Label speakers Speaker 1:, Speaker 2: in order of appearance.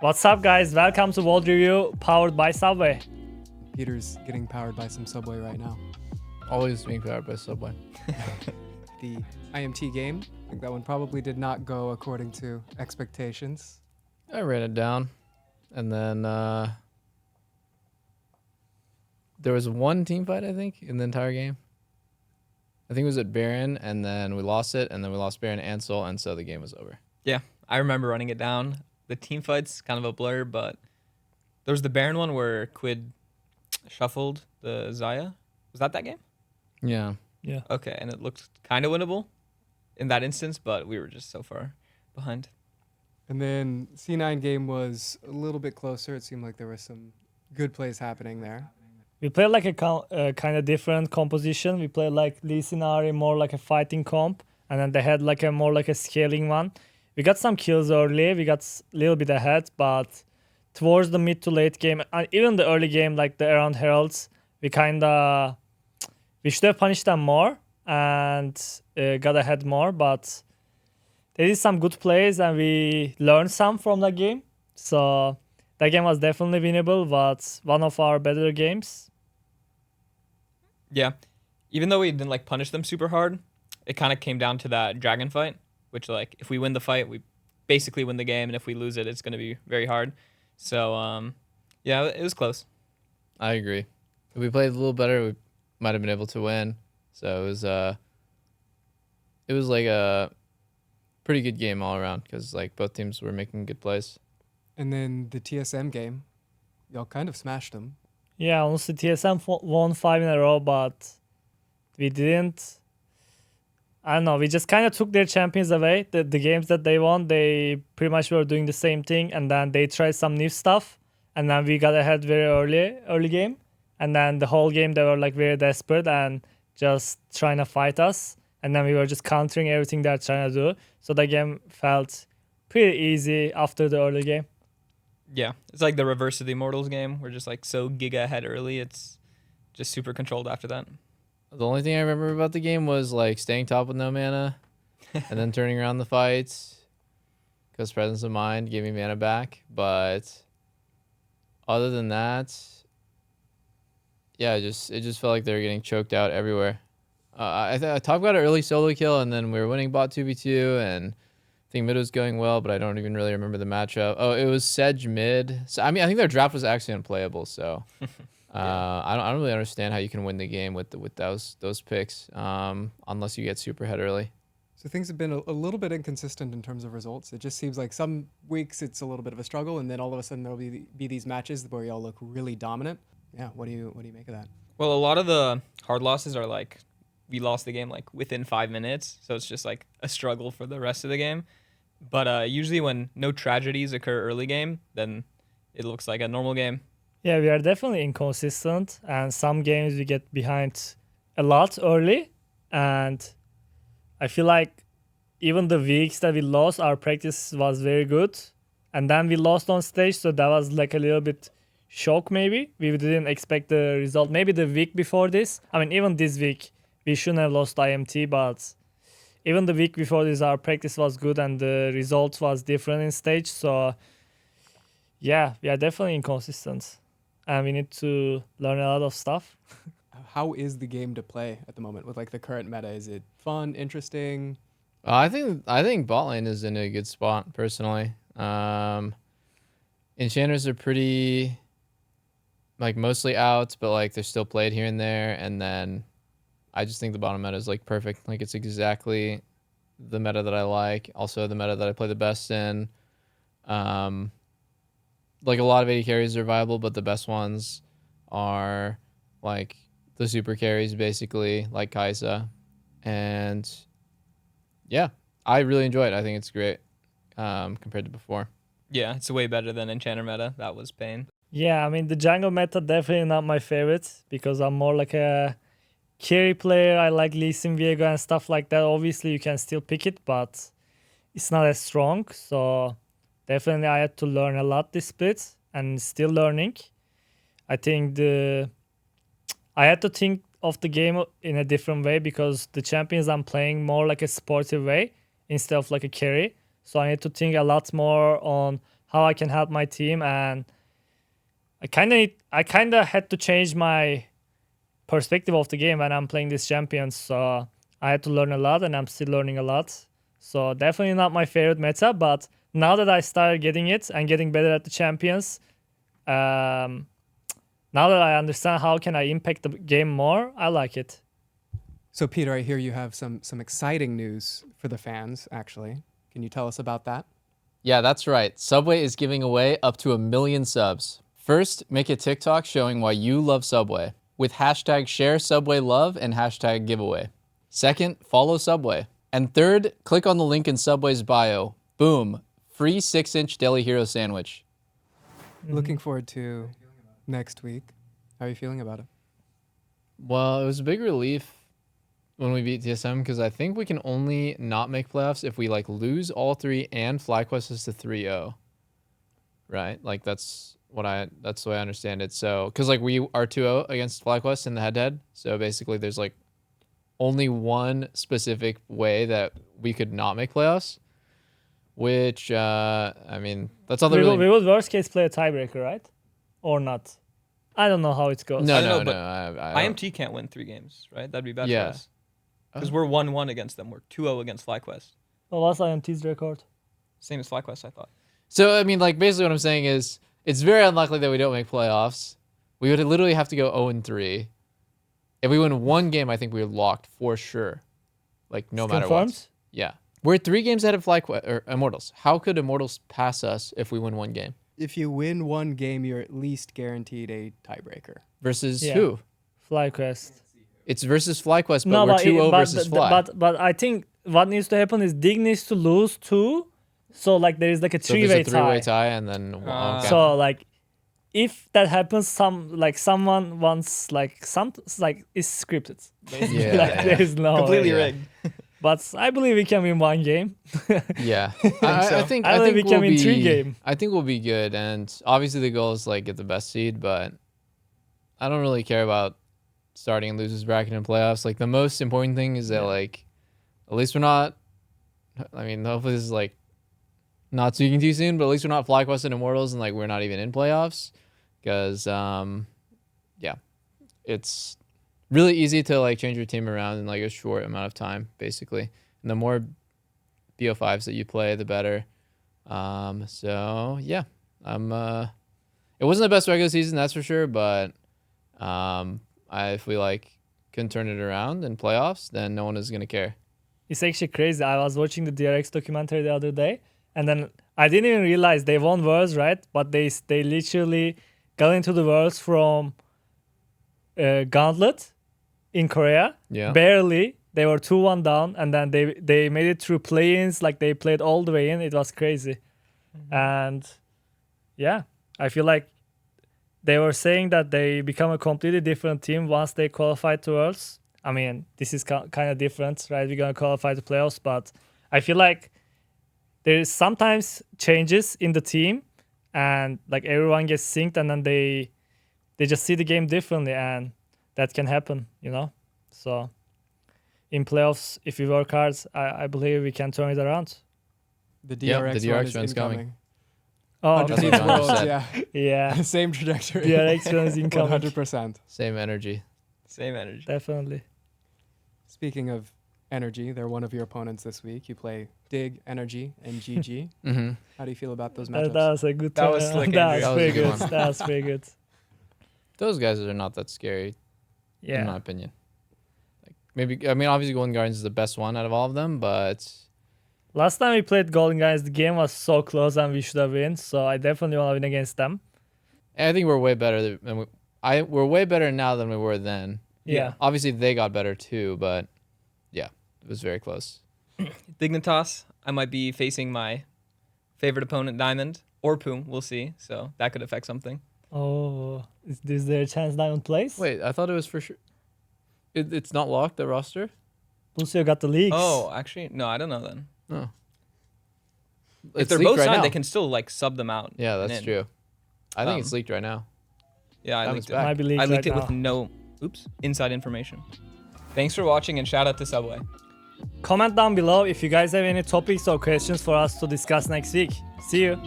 Speaker 1: What's up, guys? Welcome to VOD Review, powered by Subway.
Speaker 2: Peter's getting powered by some Subway right now.
Speaker 3: Always being powered by Subway.
Speaker 2: The IMT game, I think that one probably did not go according to expectations.
Speaker 3: I ran it down, and then there was one team fight, I think, in the entire game. I think it was at Baron, and then we lost it, and then we lost Baron and Sol, and so the game was over.
Speaker 4: Yeah, I remember running it down. The team fight's kind of a blur, but there was the Baron one where Quid shuffled the Zaya. Was that game?
Speaker 3: Yeah.
Speaker 1: Yeah.
Speaker 4: Okay, and it looked kind of winnable in that instance, but we were just so far behind.
Speaker 2: And then C9 game was a little bit closer. It seemed like there were some good plays happening there.
Speaker 1: We played like a kind of different composition. We played like Lee Sin Ahri, more like a fighting comp, and then they had like a more like a scaling one. We got some kills early. We got a little bit ahead, but towards the mid to late game, and even the early game, like the around Heralds, we should have punished them more and got ahead more. But they did some good plays, and we learned some from that game. So that game was definitely winnable, but one of our better games.
Speaker 4: Yeah, even though we didn't like punish them super hard, it kind of came down to that dragon fight, which like if we win the fight, we basically win the game, and if we lose it, it's going to be very hard. So yeah, it was close.
Speaker 3: I agree. If we played a little better, we might have been able to win. So it was like a pretty good game all around because like both teams were making good plays.
Speaker 2: And then the TSM game, y'all kind of smashed them.
Speaker 1: Yeah, honestly, TSM won 5 in a row, but we didn't. I don't know. We just kind of took their champions away. The games that they won, they pretty much were doing the same thing, and then they tried some new stuff, and then we got ahead very early game, and then the whole game they were like very desperate and just trying to fight us, and then we were just countering everything they're trying to do. So the game felt pretty easy after the early game.
Speaker 4: Yeah, it's like the reverse of the Immortals game. We're just like so giga ahead early. It's just super controlled after that.
Speaker 3: The only thing I remember about the game was like staying top with no mana and then turning around the fights because presence of mind gave me mana back. But other than that, yeah, it just felt like they were getting choked out everywhere. I top got an early solo kill, and then we were winning bot 2v2, and I think mid was going well, but I don't even really remember the matchup. Oh, it was Sedge mid. So I mean, I think their draft was actually unplayable. So I don't really understand how you can win the game with those picks, unless you get super head early.
Speaker 2: So things have been a little bit inconsistent in terms of results. It just seems like some weeks it's a little bit of a struggle, and then all of a sudden there'll be these matches where y'all look really dominant. Yeah, what do you make of that?
Speaker 4: Well, a lot of the hard losses are like we lost the game like within 5 minutes, so it's just like a struggle for the rest of the game. But usually when no tragedies occur early game, then it looks like a normal game.
Speaker 1: Yeah, we are definitely inconsistent, and some games we get behind a lot early, and I feel like even the weeks that we lost, our practice was very good, and then we lost on stage, so that was like a little bit shock maybe. We didn't expect the result. Maybe the week before this, I mean even this week, we shouldn't have lost IMT, but even the week before this, our practice was good and the result was different in stage, so yeah, we are definitely inconsistent. And we need to learn a lot of stuff.
Speaker 2: How is the game to play at the moment with like the current meta? Is it fun, interesting?
Speaker 3: I think bot lane is in a good spot personally. Enchanters are pretty like mostly out, but like they're still played here and there. And then I just think the bottom meta is like perfect. Like it's exactly the meta that I like. Also the meta that I play the best in. Like a lot of AD carries are viable, but the best ones are like the super carries basically, like Kai'Sa. And yeah, I really enjoy it. I think it's great compared to before.
Speaker 4: Yeah, it's way better than Enchanter meta. That was pain.
Speaker 1: Yeah, I mean, the jungle meta definitely not my favorite because I'm more like a carry player. I like Lee Sin, Viego and stuff like that. Obviously, you can still pick it, but it's not as strong. So definitely I had to learn a lot this split and still learning. I think I had to think of the game in a different way because the champions I'm playing more like a sportive way instead of like a carry. So I need to think a lot more on how I can help my team, and I kind of had to change my perspective of the game when I'm playing these champions. So I had to learn a lot, and I'm still learning a lot. So definitely not my favorite meta, but now that I started getting it and getting better at the champions, now that I understand how can I impact the game more, I like it.
Speaker 2: So Peter, I hear you have some exciting news for the fans, actually. Can you tell us about that?
Speaker 3: Yeah, that's right. Subway is giving away up to 1 million subs. First, make a TikTok showing why you love Subway with hashtag share Subway love and hashtag giveaway. Second, follow Subway. And third, click on the link in Subway's bio. Boom, free 6-inch Deli Hero sandwich.
Speaker 2: Looking forward to next week. How are you feeling about it?
Speaker 3: Well, it was a big relief when we beat TSM because I think we can only not make playoffs if we like lose all 3 and FlyQuest is to 3-0. Right? Like that's the way I understand it. So, because like we are 2-0 against FlyQuest in the head-to-head. So basically there's like only one specific way that we could not make playoffs, which, I mean, that's all
Speaker 1: We
Speaker 3: really...
Speaker 1: would worst case play a tiebreaker, right? Or not? I don't know how it goes.
Speaker 3: No,
Speaker 4: I don't
Speaker 3: no,
Speaker 4: know,
Speaker 3: no.
Speaker 4: but
Speaker 3: I don't-
Speaker 4: IMT can't win 3 games, right? That'd be bad
Speaker 3: Yeah.
Speaker 4: for us. Because we're 1-1 against them. We're 2-0 against FlyQuest.
Speaker 1: Well, what's IMT's record?
Speaker 4: Same as FlyQuest, I thought.
Speaker 3: So, I mean, like, basically what I'm saying is it's very unlikely that we don't make playoffs. We would literally have to go 0-3. If we win 1 game, I think we're locked for sure. Like, no matter
Speaker 1: Confirmed?
Speaker 3: what. Yeah. We're 3 games ahead of FlyQuest, or Immortals. How could Immortals pass us if we win 1 game?
Speaker 2: If you win 1 game, you're at least guaranteed a tiebreaker.
Speaker 3: Versus
Speaker 1: Yeah.
Speaker 3: who?
Speaker 1: FlyQuest.
Speaker 3: It's versus FlyQuest, but we're 2-0 versus Fly.
Speaker 1: But I think what needs to happen is Dig needs to lose 2, so like there is like a
Speaker 3: So
Speaker 1: three-way
Speaker 3: there's a 3-way
Speaker 1: tie.
Speaker 3: tie, and then... okay.
Speaker 1: So like, if that happens, someone wants it's scripted. Basically.
Speaker 3: Yeah,
Speaker 1: like
Speaker 3: yeah.
Speaker 1: there is no
Speaker 4: Completely
Speaker 1: way.
Speaker 4: rigged.
Speaker 1: But I believe we can win 1 game.
Speaker 3: Yeah,
Speaker 4: so.
Speaker 3: I think
Speaker 1: I believe we
Speaker 3: we'll
Speaker 1: can win
Speaker 3: be
Speaker 1: 3 game.
Speaker 3: I think we'll be good, and obviously the goal is like get the best seed, but I don't really care about starting in losers bracket in playoffs. Like the most important thing is that like at least we're not. I mean, hopefully this is like not speaking too soon, but at least we're not FlyQuest and Immortals, and like we're not even in playoffs, because yeah, it's really easy to like change your team around in like a short amount of time, basically. And the more BO5s that you play, the better. So yeah, it wasn't the best regular season, that's for sure. But if we like can turn it around in playoffs, then no one is gonna care.
Speaker 1: It's actually crazy. I was watching the DRX documentary the other day, and then I didn't even realize they won Worlds, right? But they literally got into the Worlds from Gauntlet in Korea.
Speaker 3: Yeah.
Speaker 1: Barely. They were 2-1 down, and then they made it through play-ins. Like they played all the way in. It was crazy. And yeah, I feel like they were saying that they become a completely different team once they qualified to Worlds. I mean, this is kind of different, right? We're going to qualify to playoffs, but I feel like there is sometimes changes in the team, and like everyone gets synced, and then they just see the game differently, and that can happen, you know? So in playoffs, if we work hard, I believe we can turn it around.
Speaker 2: The
Speaker 3: Yep,
Speaker 2: DRX,
Speaker 3: the DRX
Speaker 2: one is
Speaker 3: one's coming.
Speaker 2: incoming.
Speaker 1: Oh,
Speaker 2: 100
Speaker 3: That's
Speaker 2: Thieves
Speaker 3: what John just
Speaker 2: Worlds,
Speaker 3: said.
Speaker 2: yeah.
Speaker 1: yeah,
Speaker 2: Same trajectory.
Speaker 1: DRX one is incoming.
Speaker 2: 100%.
Speaker 3: Same energy.
Speaker 4: Same energy.
Speaker 1: Definitely.
Speaker 2: Speaking of energy, they're one of your opponents this week. You play Dig, Energy, and GG.
Speaker 3: Mm-hmm.
Speaker 2: How do you feel about those
Speaker 1: That
Speaker 2: matchups?
Speaker 1: was a good
Speaker 4: That was
Speaker 1: turn.
Speaker 4: slick,
Speaker 1: That
Speaker 4: Andrew.
Speaker 1: was
Speaker 3: That was a
Speaker 1: pretty
Speaker 3: good
Speaker 1: good.
Speaker 3: one.
Speaker 1: That was pretty good.
Speaker 3: Those guys are not that scary, in my
Speaker 1: Yeah.
Speaker 3: opinion. Like maybe, I mean, obviously Golden Guardians is the best one out of all of them, but
Speaker 1: Last time we played Golden Guys, the game was so close and we should have won. So I definitely want to win against them.
Speaker 3: I think we're way better than we're way better now than we were then.
Speaker 1: Yeah.
Speaker 3: Obviously they got better too, but yeah, it was very close.
Speaker 4: Dignitas, I might be facing my favorite opponent, Diamond, or Poom. We'll see. So that could affect something.
Speaker 1: Oh, is there a chance Diamond plays?
Speaker 3: Wait, I thought it was for sure. It's not locked, the roster?
Speaker 1: Lucio got the leaks.
Speaker 4: Oh, actually, no, I don't know then.
Speaker 3: No.
Speaker 4: If
Speaker 3: It's
Speaker 4: they're
Speaker 3: leaked
Speaker 4: both
Speaker 3: right
Speaker 4: signed,
Speaker 3: now.
Speaker 4: they can still like sub them out.
Speaker 3: Yeah,
Speaker 4: and
Speaker 3: that's
Speaker 4: in.
Speaker 3: true. I think
Speaker 4: Um,
Speaker 3: it's leaked right now.
Speaker 4: Yeah, I
Speaker 3: Diamond's
Speaker 4: leaked it.
Speaker 3: back.
Speaker 1: Might be leaked
Speaker 4: I leaked
Speaker 1: right
Speaker 4: it with
Speaker 1: now.
Speaker 4: no inside information. Thanks for watching and shout out to Subway.
Speaker 1: Comment down below if you guys have any topics or questions for us to discuss next week. See you.